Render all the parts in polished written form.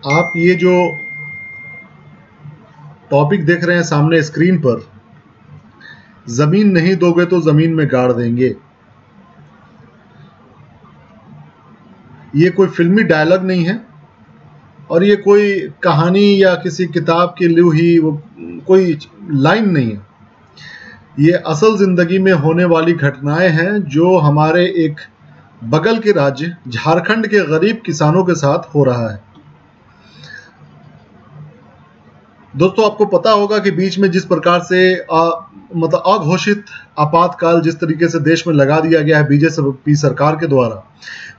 आप ये जो टॉपिक देख रहे हैं सामने स्क्रीन पर, जमीन नहीं दोगे तो जमीन में गाड़ देंगे, ये कोई फिल्मी डायलॉग नहीं है और ये कोई कहानी या किसी किताब की ली हुई कोई लाइन नहीं है। ये असल जिंदगी में होने वाली घटनाएं हैं जो हमारे एक बगल के राज्य झारखंड के गरीब किसानों के साथ हो रहा है। दोस्तों, आपको पता होगा कि बीच में जिस प्रकार से मतलब अघोषित आपातकाल जिस तरीके से देश में लगा दिया गया है बीजेपी सरकार के द्वारा,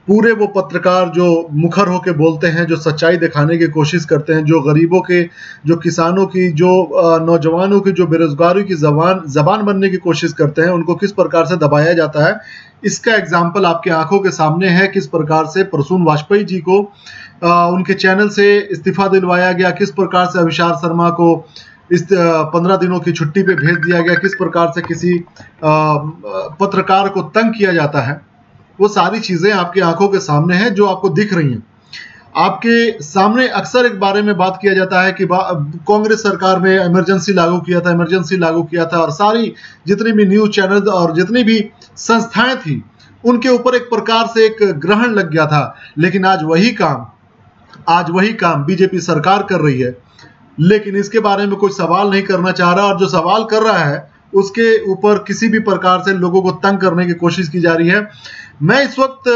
पूरे वो पत्रकार जो मुखर होकर बोलते हैं, जो सच्चाई दिखाने की कोशिश करते हैं, जो गरीबों के, जो किसानों की, जो नौजवानों की, जो बेरोजगारी की जबान बनने की कोशिश करते हैं, उनको किस प्रकार से दबाया जाता है, इसका एग्जाम्पल आपके आंखों के सामने है। किस प्रकार से प्रसून वाजपेयी जी को उनके चैनल से इस्तीफा दिलवाया गया, किस प्रकार से अभिषार शर्मा को इस 15 दिनों की छुट्टी पे भेज दिया गया, किस प्रकार से किसी पत्रकार को तंग किया जाता है, वो सारी चीजें आपकी आंखों के सामने हैं जो आपको दिख रही हैं। आपके सामने अक्सर एक बारे में बात किया जाता है कि कांग्रेस सरकार में इमरजेंसी लागू किया था और सारी जितनी भी न्यूज चैनल और जितनी भी संस्थाएं थी उनके ऊपर एक प्रकार से एक ग्रहण लग गया था। लेकिन आज वही काम बीजेपी सरकार कर रही है, लेकिन इसके बारे में कोई सवाल नहीं करना चाह रहा, और जो सवाल कर रहा है उसके ऊपर किसी भी प्रकार से लोगों को तंग करने की कोशिश की जा रही है। मैं इस वक्त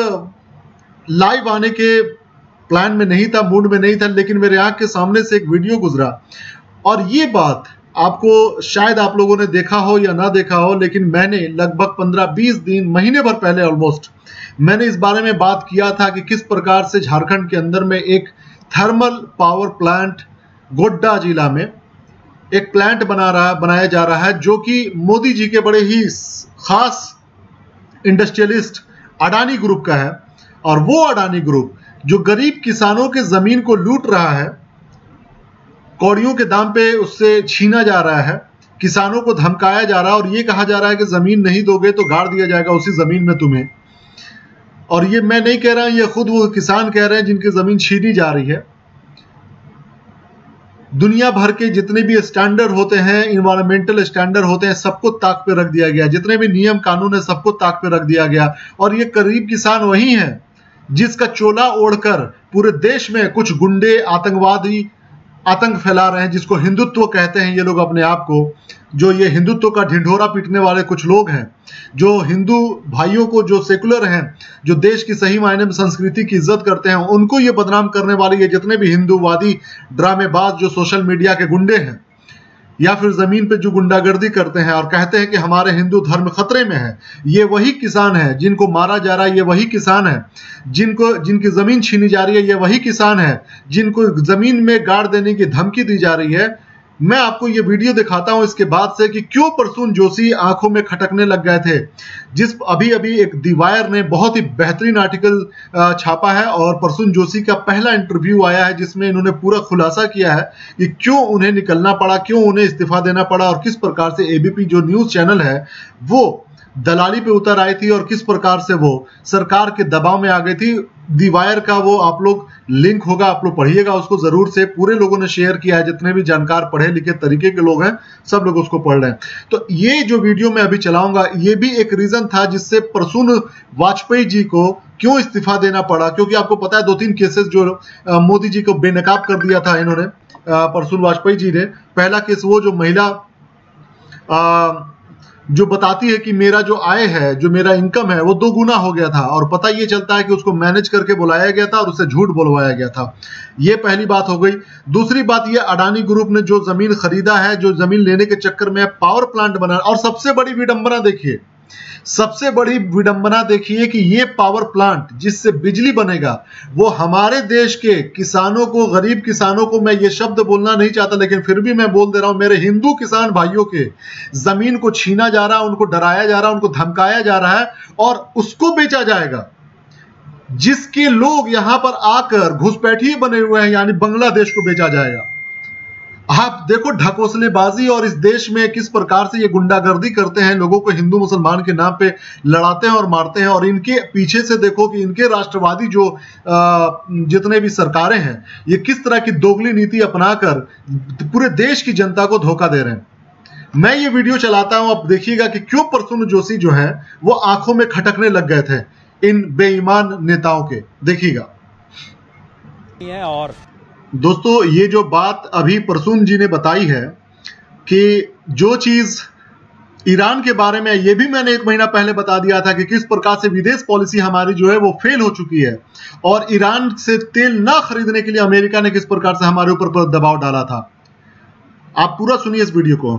लाइव आने के प्लान में नहीं था, मूड में नहीं था, लेकिन मेरे आंख के सामने से एक वीडियो गुजरा और ये बात आपको शायद आप लोगों ने देखा हो या ना देखा हो, लेकिन मैंने लगभग 15-20 दिन, महीने भर पहले ऑलमोस्ट मैंने इस बारे में बात किया था कि किस प्रकार से झारखंड के अंदर में एक थर्मल पावर प्लांट गोड्डा जिला में एक प्लांट बनाया जा रहा है, जो कि मोदी जी के बड़े ही खास इंडस्ट्रियलिस्ट अडानी ग्रुप का है। और वो अडानी ग्रुप जो गरीब किसानों के जमीन को लूट रहा है, कौड़ियों के दाम पे उससे छीना जा रहा है, किसानों को धमकाया जा रहा है और ये कहा जा रहा है कि जमीन नहीं दोगे तो गाड़ दिया जाएगा उसी जमीन में तुम्हें। और ये मैं नहीं कह रहा, ये खुद वो किसान कह रहे हैं जिनकी जमीन छीनी जा रही है। दुनिया भर के जितने भी स्टैंडर्ड होते हैं, इन्वायरमेंटल स्टैंडर्ड होते हैं, सबको ताक पे रख दिया गया, जितने भी नियम कानून है सबको ताक पे रख दिया गया। और ये गरीब किसान वही है जिसका चोला ओढ़कर पूरे देश में कुछ गुंडे आतंकवादी आतंक फैला रहे हैं, जिसको हिंदुत्व कहते हैं ये लोग अपने आप को, जो ये हिंदुत्व का ढिंढोरा पीटने वाले कुछ लोग हैं, जो हिंदू भाइयों को, जो सेकुलर हैं, जो देश की सही मायने में संस्कृति की इज्जत करते हैं, उनको ये बदनाम करने वाले ये जितने भी हिंदूवादी ड्रामेबाज जो सोशल मीडिया के गुंडे हैं या फिर जमीन पे जो गुंडागर्दी करते हैं और कहते हैं कि हमारे हिंदू धर्म खतरे में है, ये वही किसान है जिनको मारा जा रहा है, ये वही किसान है जिनकी जमीन छीनी जा रही है, ये वही किसान है जिनको जमीन में गाड़ देने की धमकी दी जा रही है। मैं आपको ये वीडियो दिखाता हूं इसके बाद से कि क्यों प्रसून जोशी आंखों में खटकने लग गए थे। अभी एक दी वायर ने बहुत ही बेहतरीन आर्टिकल छापा है और प्रसून जोशी का पहला इंटरव्यू आया है जिसमें इन्होंने पूरा खुलासा किया है कि क्यों उन्हें निकलना पड़ा, क्यों उन्हें इस्तीफा देना पड़ा और किस प्रकार से एबीपी जो न्यूज चैनल है वो दलाली पे उतर आई थी और किस प्रकार से वो सरकार के दबाव में आ गई थी। दी वायर का वो आप लोग लिंक होगा, आप लोग पढ़िएगा उसको जरूर से, पूरे लोगों ने शेयर किया है, जितने भी जानकार पढ़े लिखे तरीके के लोग हैं सब लोग उसको पढ़ रहे हैं। तो ये जो वीडियो मैं अभी चलाऊंगा ये भी एक रीजन था जिससे प्रसून वाजपेयी जी को क्यों इस्तीफा देना पड़ा, क्योंकि आपको पता है 2-3 केसेस जो मोदी जी को बेनकाब कर दिया था इन्होंने, प्रसून वाजपेयी जी ने। पहला केस वो जो महिला जो बताती है कि मेरा जो आय है, जो मेरा इनकम है वो 2 गुना हो गया था और पता ये चलता है कि उसको मैनेज करके बुलाया गया था और उससे झूठ बोलवाया गया था। ये पहली बात हो गई। दूसरी बात ये अडानी ग्रुप ने जो जमीन खरीदा है, जो जमीन लेने के चक्कर में पावर प्लांट बना, और सबसे बड़ी विडंबना देखिए, सबसे बड़ी विडंबना देखिए कि ये पावर प्लांट जिससे बिजली बनेगा वो हमारे देश के किसानों को, गरीब किसानों को, मैं ये शब्द बोलना नहीं चाहता लेकिन फिर भी मैं बोल दे रहा हूं, मेरे हिंदू किसान भाइयों के जमीन को छीना जा रहा है, उनको डराया जा रहा है, उनको धमकाया जा रहा है और उसको बेचा जाएगा जिसके लोग यहां पर आकर घुसपैठिए बने हुए हैं, यानी बांग्लादेश को बेचा जाएगा। आप देखो ढकोसलेबाजी और इस देश में किस प्रकार से ये गुंडागर्दी करते हैं, लोगों को हिंदू मुसलमान के नाम पे लड़ाते हैं और मारते हैं। और इनके पीछे से देखो कि इनके राष्ट्रवादी जो जितने भी सरकारें हैं, ये किस तरह की दोगली नीति अपनाकर पूरे देश की जनता को धोखा दे रहे हैं। मैं ये वीडियो चलाता हूं, अब देखिएगा कि क्यों प्रसून जोशी जो है वो आंखों में खटकने लग गए थे इन बेईमान नेताओं के। देखिएगा। और दोस्तों, ये जो बात अभी प्रसून जी ने बताई है कि जो चीज ईरान के बारे में, ये भी मैंने 1 महीना पहले बता दिया था कि किस प्रकार से विदेश पॉलिसी हमारी जो है वो फेल हो चुकी है, और ईरान से तेल ना खरीदने के लिए अमेरिका ने किस प्रकार से हमारे ऊपर दबाव डाला था। आप पूरा सुनिए इस वीडियो को।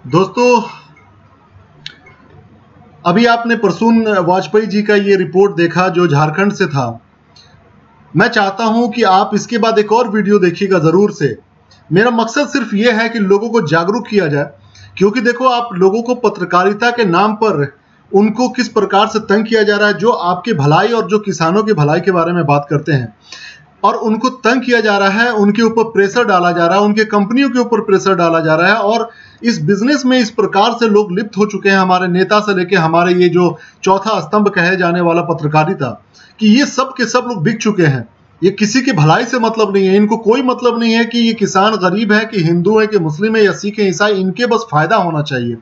दोस्तों, अभी आपने प्रसून वाजपेयी जी का ये रिपोर्ट देखा जो झारखंड से था। मैं चाहता हूं कि आप इसके बाद एक और वीडियो देखिएगा जरूर से। मेरा मकसद सिर्फ ये है कि लोगों को जागरूक किया जाए, क्योंकि देखो आप लोगों को पत्रकारिता के नाम पर उनको किस प्रकार से तंग किया जा रहा है, जो आपके भलाई और जो किसानों की भलाई के बारे में बात करते हैं, और उनको तंग किया जा रहा है, उनके ऊपर प्रेशर डाला जा रहा है, उनके कंपनियों के ऊपर प्रेशर डाला जा रहा है। और इस बिजनेस में इस प्रकार से लोग लिप्त हो चुके हैं, हमारे नेता से लेके हमारे ये जो चौथा स्तंभ कहे जाने वाला पत्रकारिता, कि ये सब के सब लोग बिक चुके हैं। ये किसी की भलाई से मतलब नहीं है, इनको कोई मतलब नहीं है कि ये किसान गरीब है, कि हिंदू है, कि मुस्लिम है, या सिख है, ईसाई। इनके बस फायदा होना चाहिए,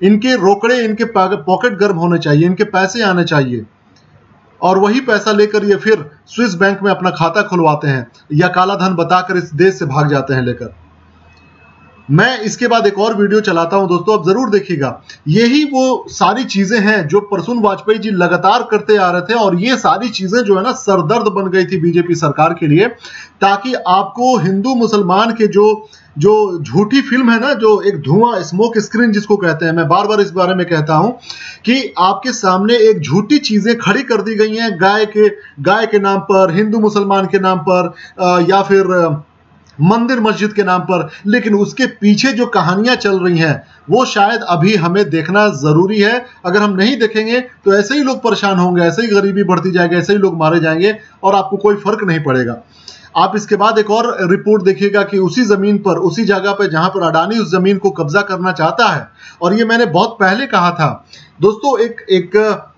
इनके रोकड़े, इनके पॉकेट गर्म होने चाहिए, इनके पैसे आने चाहिए, और वही पैसा लेकर ये फिर स्विस बैंक में अपना खाता खुलवाते हैं या काला धन बताकर इस देश से भाग जाते हैं लेकर। मैं इसके बाद एक और वीडियो चलाता हूं दोस्तों, अब जरूर देखिएगा। यही वो सारी चीजें हैं जो प्रसून वाजपेयी जी लगातार करते आ रहे थे, और ये सारी चीजें जो है ना सरदर्द बन गई थी बीजेपी सरकार के लिए, ताकि आपको हिंदू मुसलमान के जो झूठी फिल्म है ना, जो एक धुआं स्मोक स्क्रीन जिसको कहते हैं, मैं बार बार इस बारे में कहता हूं कि आपके सामने एक झूठी चीजें खड़ी कर दी गई हैं गाय के नाम पर, हिंदू मुसलमान के नाम पर, या फिर मंदिर मस्जिद के नाम पर। लेकिन उसके पीछे जो कहानियां चल रही हैं वो शायद अभी हमें देखना जरूरी है। अगर हम नहीं देखेंगे तो ऐसे ही लोग परेशान होंगे, ऐसे ही गरीबी बढ़ती जाएगी, ऐसे ही लोग मारे जाएंगे, और आपको कोई फर्क नहीं पड़ेगा। आप इसके बाद एक और रिपोर्ट देखिएगा कि उसी जमीन पर, उसी जगह पर जहां पर अडानी उस जमीन को कब्जा करना चाहता है, और ये मैंने बहुत पहले कहा था दोस्तों, एक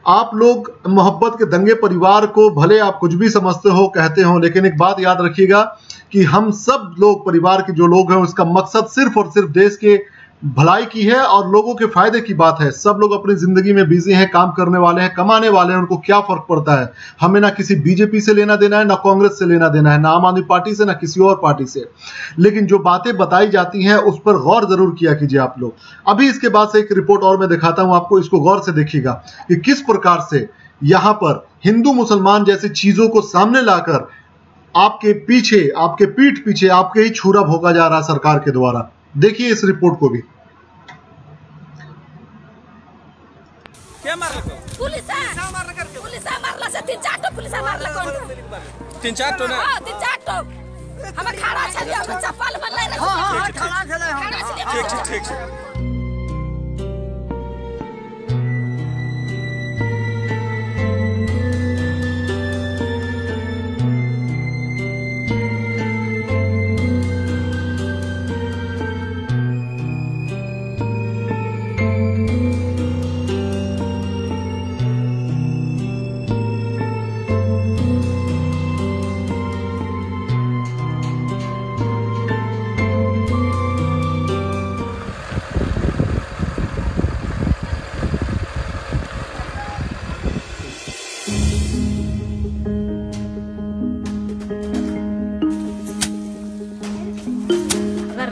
आप लोग मोहब्बत के दंगे परिवार को भले आप कुछ भी समझते हो, कहते हो, लेकिन एक बात याद रखिएगा कि हम सब लोग, परिवार के जो लोग हैं, उसका मकसद सिर्फ और सिर्फ देश के भलाई की है और लोगों के फायदे की बात है। सब लोग अपनी जिंदगी में बिजी हैं, काम करने वाले हैं, कमाने वाले हैं, उनको क्या फर्क पड़ता है। हमें ना किसी बीजेपी से लेना देना है, ना कांग्रेस से लेना देना है, ना आम आदमी पार्टी से, ना किसी और पार्टी से। लेकिन जो बातें बताई जाती हैं उस पर गौर जरूर किया कीजिए आप लोग। अभी इसके बाद से एक रिपोर्ट और मैं दिखाता हूं आपको, इसको गौर से देखिएगा कि किस प्रकार से यहां पर हिंदू मुसलमान जैसी चीजों को सामने लाकर आपके पीछे, आपके पीठ पीछे आपके ही छुरा भोगा जा रहा सरकार के द्वारा। देखिए इस रिपोर्ट को भी। क्या मारला को? पुलिस मारला करके। पुलिस मारला से 3-4 ठो पुलिस मारला कोन? 3-4 ठो ना? हां 3-4 ठो। हम खड़ा छलिए, हम चप्पल में ले रहे। हां खड़ा छले हम। ठीक छै।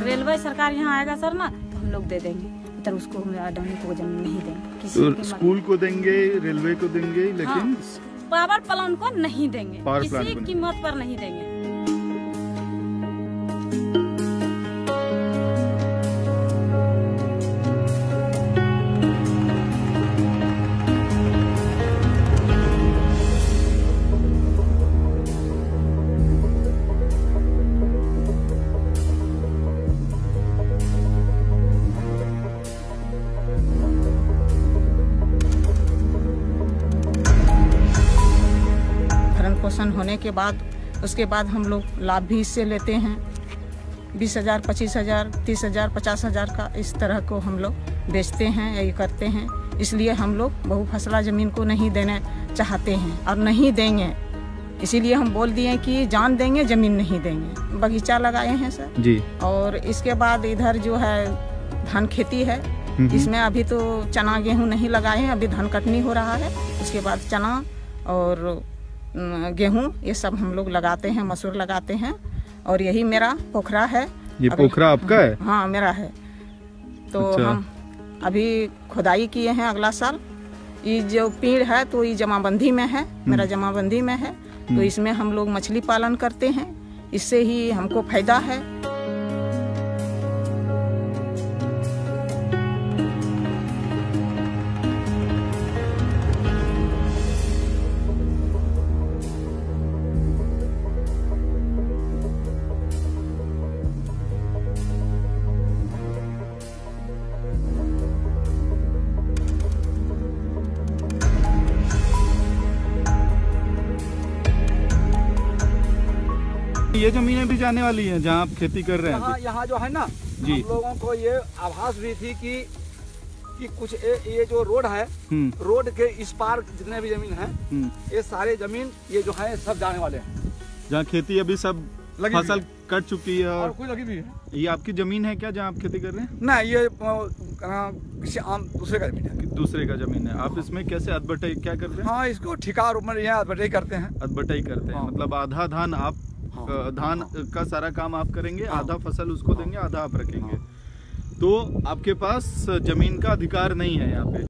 रेलवे सरकार यहाँ आएगा सर ना, तो हम लोग दे देंगे, तो उसको अडानी को जमीन नहीं देंगे। तो स्कूल को देंगे, रेलवे को देंगे, लेकिन पावर प्लांट को नहीं देंगे, किसी कीमत पर नहीं देंगे। पोषण होने के बाद उसके बाद हम लोग लाभ भी इससे लेते हैं। 20,000, 25,000, 30,000, 50,000 का इस तरह को हम लोग बेचते हैं या ये करते हैं। इसलिए हम लोग बहुफसला ज़मीन को नहीं देना चाहते हैं और नहीं देंगे। इसीलिए हम बोल दिए कि जान देंगे, ज़मीन नहीं देंगे। बगीचा लगाए हैं सर जी। और इसके बाद इधर जो है धान खेती है, इसमें अभी तो चना गेहूं नहीं लगाए हैं, अभी धान कटनी हो रहा है। उसके बाद चना और गेहूं ये सब हम लोग लगाते हैं, मसूर लगाते हैं। और यही मेरा पोखरा है। ये पोखरा आपका है? हाँ मेरा है। तो अच्छा। हम अभी खुदाई किए हैं अगला साल। ये जो पेड़ है तो ये जमाबंदी में है, मेरा जमाबंदी में है। तो इसमें हम लोग मछली पालन करते हैं, इससे ही हमको फायदा है। ये जमीनें भी जाने वाली हैं जहाँ आप खेती कर रहे हैं? यहाँ जो है ना जी। हम लोगों को ये आभास हुई थी कि कुछ ये जो रोड है, रोड के इस पार जितने भी जमीन है, ये सारे जमीन ये जो है सब जाने वाले हैं। जहाँ खेती अभी सब फसल कट चुकी है और कोई लगी भी है। ये आपकी जमीन है क्या जहाँ आप खेती कर रहे हैं? ना, ये किसी आम दूसरे का जमीन है। दूसरे का जमीन है। आप इसमें कैसे अदबटाई क्या करते हैं? हाँ, इसको ठिका रूप में यहाँ अदबटाई करते हैं। अदबटाई करते हैं, मतलब आधा धान आप धान का सारा काम आप करेंगे, आधा फसल उसको देंगे, आधा आप रखेंगे। तो आपके पास जमीन का अधिकार नहीं है यहाँ पे।